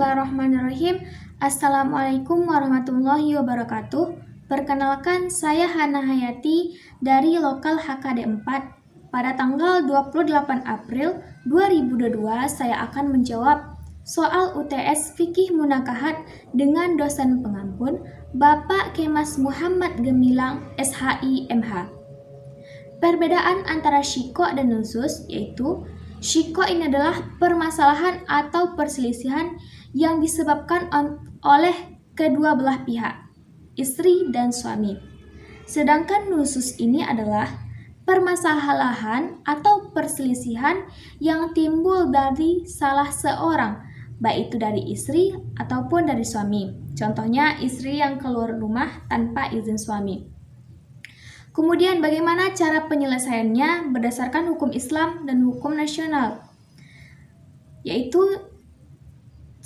Bismillahirrahmanirrahim. Assalamualaikum warahmatullahi wabarakatuh. Perkenalkan, saya Hana Hayati dari Lokal HKD 4. Pada tanggal 28 April 2022, saya akan menjawab soal UTS Fikih Munakahat dengan dosen pengampun Bapak Kemas Muhammad Gemilang, SHI MH. Perbedaan antara syikok dan nusus yaitu syikok ini adalah permasalahan atau perselisihan yang disebabkan oleh kedua belah pihak, istri dan suami. Sedangkan nusus ini adalah permasalahan atau perselisihan yang timbul dari salah seorang, baik itu dari istri ataupun dari suami. Contohnya istri yang keluar rumah tanpa izin suami. Kemudian bagaimana cara penyelesaiannya berdasarkan hukum Islam dan hukum nasional? Yaitu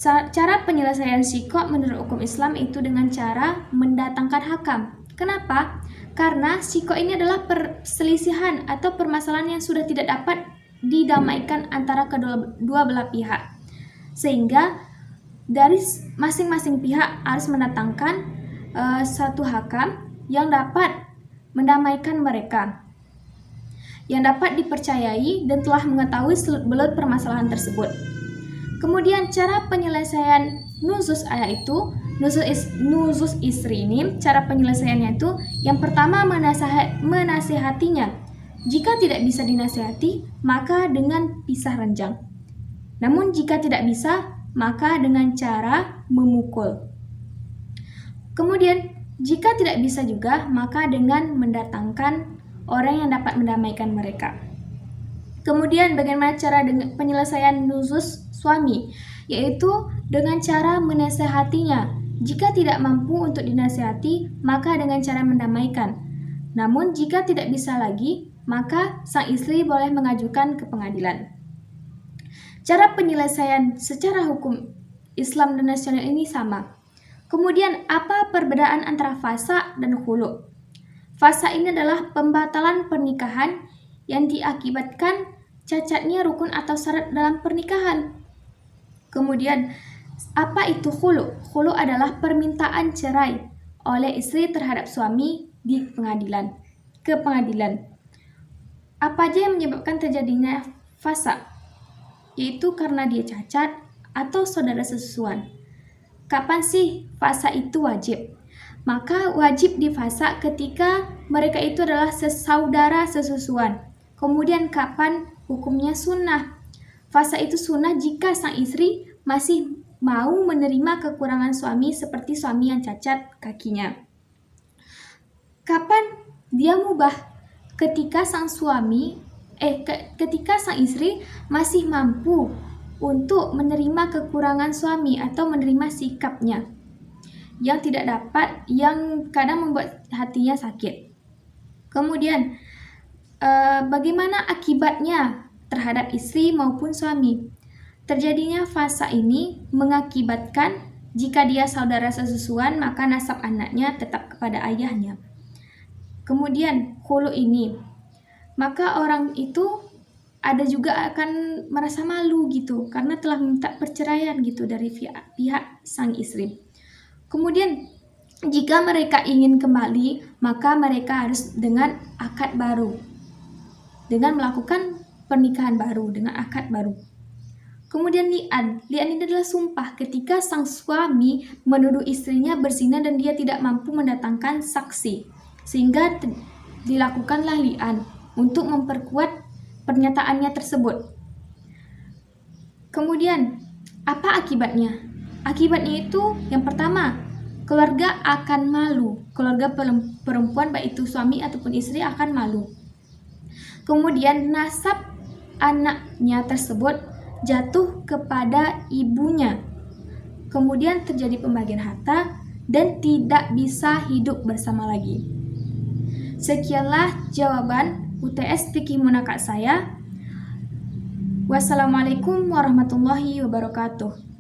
cara penyelesaian syikok menurut hukum Islam itu dengan cara mendatangkan hakam. Kenapa? Karena syikok ini adalah perselisihan atau permasalahan yang sudah tidak dapat didamaikan antara kedua belah pihak. Sehingga dari masing-masing pihak harus mendatangkan satu hakam yang dapat mendamaikan mereka, yang dapat dipercayai dan telah mengetahui seluk-beluk permasalahan tersebut. Kemudian cara penyelesaian nusus yaitu nusus istri ini, cara penyelesaiannya itu yang pertama menasihatinya. Jika tidak bisa dinasihati, maka dengan pisah ranjang. Namun jika tidak bisa, maka dengan cara memukul. Kemudian jika tidak bisa juga, maka dengan mendatangkan orang yang dapat mendamaikan mereka. Kemudian bagaimana cara penyelesaian nusus suami? Yaitu dengan cara menasehatinya. Jika tidak mampu untuk dinasehati, maka dengan cara mendamaikan. Namun jika tidak bisa lagi, maka sang istri boleh mengajukan ke pengadilan. Cara penyelesaian secara hukum Islam dan nasional ini sama. Kemudian, apa perbedaan antara fasa dan khulu? Fasa ini adalah pembatalan pernikahan yang diakibatkan cacatnya rukun atau syarat dalam pernikahan. Kemudian, apa itu khulu? Khulu adalah permintaan cerai oleh istri terhadap suami di pengadilan. Apa aja yang menyebabkan terjadinya fasa? Yaitu karena dia cacat atau saudara sesusuan. Kapan sih fasa itu wajib? Maka wajib difasa ketika mereka itu adalah saudara sesusuan. Kemudian kapan hukumnya sunnah? Fasa itu sunnah jika sang istri masih mau menerima kekurangan suami seperti suami yang cacat kakinya. Kapan dia mubah? Ketika sang istri masih mampu untuk menerima kekurangan suami atau menerima sikapnya yang tidak dapat, yang kadang membuat hatinya sakit. Kemudian, bagaimana akibatnya terhadap istri maupun suami? Terjadinya fasa ini mengakibatkan jika dia saudara sesusuan, maka nasab anaknya tetap kepada ayahnya. Kemudian, khulu ini, maka orang itu ada juga akan merasa malu gitu karena telah minta perceraian gitu dari pihak sang istri. Kemudian jika mereka ingin kembali, maka mereka harus dengan akad baru, dengan melakukan pernikahan baru dengan akad baru. Kemudian li'an ini adalah sumpah ketika sang suami menuduh istrinya berzina dan dia tidak mampu mendatangkan saksi, sehingga dilakukanlah li'an untuk memperkuat pernyataannya tersebut. Kemudian, apa akibatnya? Akibatnya itu yang pertama, keluarga akan malu. Keluarga perempuan baik itu suami ataupun istri akan malu. Kemudian nasab anaknya tersebut jatuh kepada ibunya. Kemudian terjadi pembagian harta dan tidak bisa hidup bersama lagi. Sekianlah jawaban UTS Fikih Munakahat saya. Wassalamualaikum warahmatullahi wabarakatuh.